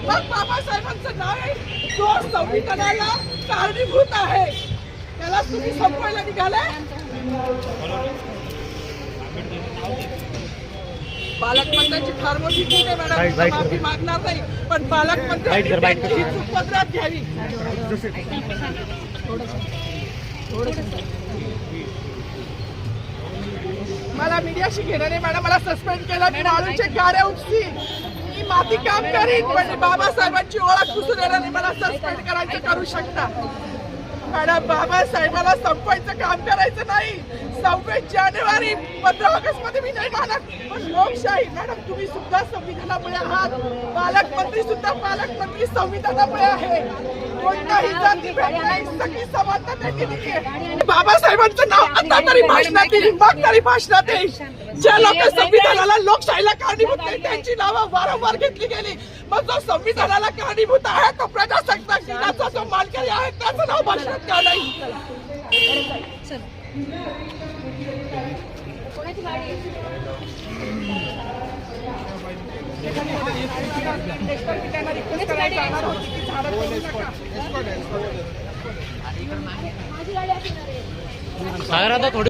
मग बाबासाहेबांचं नाव आहे जो संविधानाला कारणीभूत आहे त्याला तुम्ही संपवायला निघालाय. पालकमंत्र्यांची फार मोठी चूक आहे मॅडम, माफी मागणार नाही, पण पालकमंत्र्यांनी चूक पदरात घ्यावी. मला मीडियाशी घेणं नाही मॅडम, मला सस्पेंड केलं, मी वाळूचे गाड्या उपसी, मी माती काम करीन, पण बाबासाहेबांची ओळख पुसून येणार नाही. मला सस्पेंड करायचं करू शकता मॅडम. बाबासाहेबाला संपवायचं काम करायचं नाही. 26 जानेवारी 15 ऑगस्ट मध्ये मी नाही मानत, पण लोकशाही मॅडम तुम्ही सुद्धा संविधानामुळे आहात. पालकमंत्री सुद्धा पालकमंत्री संविधानामुळे आहे. कोणताही जाती भेद नाही, सगळी समानता त्यांनी दिली आहे. बाबासाहेबांचं नाव आता तरी भाषणात येईल, मग तरी भाषणात येईल. ज्या लोक संविधानाला लोकशाहीला कारणीभूत नाही त्यांची नावं वारंवार घेतली गेली. मग जो संविधानाला कारणीभूत आहे तो प्रजासत्ताक दिनाचा जो मानकरी आहे त्याचं नाव भाषणात का नाही? सागर आता थोडी